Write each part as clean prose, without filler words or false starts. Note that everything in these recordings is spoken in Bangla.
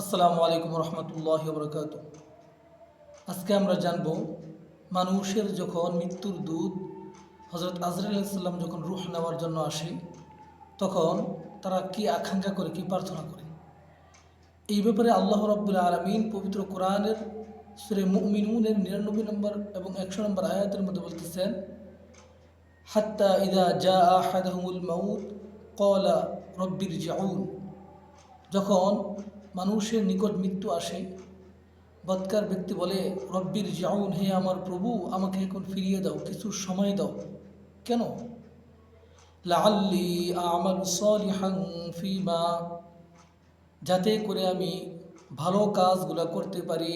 আসসালামু আলাইকুম রহমতুল্লাহি ওয়া বারাকাতুহু। আজকে আমরা জানব মানুষের যখন মৃত্যুর দূত হযরত আজরাইল আলাইহিস সালাম যখন রূহ নেওয়ার জন্য আসে তখন তারা কি আকাঙ্ক্ষা করে, কি প্রার্থনা করে। এই ব্যাপারে আল্লাহ রাব্বুল আলামিন পবিত্র কোরআনের সূরা মুমিনুনের 99 নম্বর এবং 100 নম্বর আয়াতের মধ্যে বলতেছেন, হাত্তা ইযা জাআ আহাদাহুমুল মাউত ক্বালা রাব্বিরজিউন। যখন মানুষের নিকট মৃত্যু আসে, বৎকার ব্যক্তি বলে, রব্বির জিউন, হে আমার প্রভু, আমাকে এখন ফিরিয়ে দাও, কিছু সময় দাও। কেন? লাআল্লি আমালু সালিহান ফিমা, যাতে করে আমি ভালো কাজগুলা করতে পারি,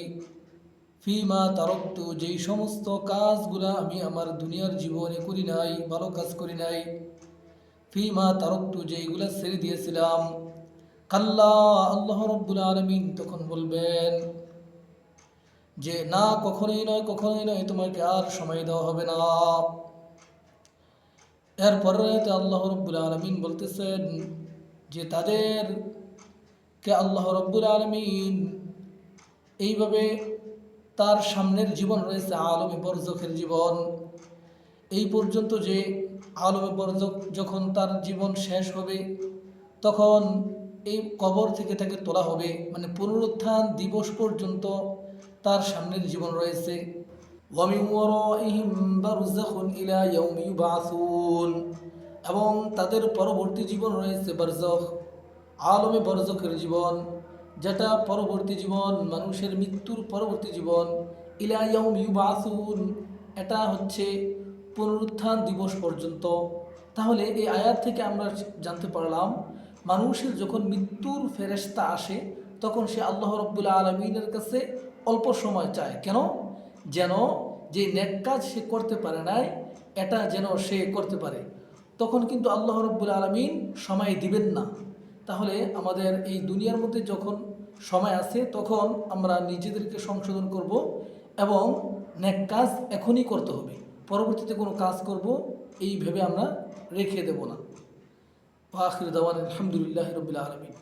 ফিমা তারাকতু, যেই সমস্ত কাজগুলা আমি আমার দুনিয়ার জীবনে করি নাই, ভালো কাজ করি নাই, ফিমা তারাকতু, যেইগুলা ছেড়ে দিয়েছিলাম। কাল্লা, আল্লাহ রাব্বুল আলামিন তখন বলবেন যে না, কখনোই নয়, তোমাকে আর সময় দেওয়া হবে না। এরপরে আল্লাহ রাব্বুল আলামিন বলতেছেন যে তাদেরকে আল্লাহ রাব্বুল আলামিন এইভাবে, তার সামনের জীবন রয়েছে আলমে বরজখের জীবন, এই পর্যন্ত যে আলমে বরজখ যখন তার জীবন শেষ হবে তখন এই কবর থেকে তাকে তোলা হবে, মানে পুনরুত্থান দিবস পর্যন্ত তার সামনের জীবন রয়েছে। ওয়ামিন ওয়ারাইহিম বারযাখুন ইলা ইয়াউমি ইউবআসুন, এবং তাদের পরবর্তী জীবন রয়েছে বারযাখ, আলমে বরজখের জীবন, যেটা পরবর্তী জীবন, মানুষের মৃত্যুর পরবর্তী জীবন। ইলা ইয়াউমি ইউবআসুন, এটা হচ্ছে পুনরুত্থান দিবস পর্যন্ত। তাহলে এই আয়াত থেকে আমরা জানতে পারলাম, মানুষের যখন মৃত্যুর ফেরেশতা আসে তখন সে আল্লাহ রাব্বুল আলামিনের কাছে অল্প সময় চায়। কেন? যেন যে নেক কাজ সে করতে পারে নাই এটা যেন সে করতে পারে। তখন কিন্তু আল্লাহ রাব্বুল আলামিন সময় দিবেন না। তাহলে আমাদের এই দুনিয়ার মধ্যে যখন সময় আছে তখন আমরা নিজেদেরকে সংশোধন করব এবং নেক কাজ এখনই করতে হবে, পরবর্তীতে কোনো কাজ করব এই ভেবে আমরা রেখে দেব না। ওয়া আখিরু দাওয়ানা আলহামদুলিল্লাহি রাব্বিল আলামিন।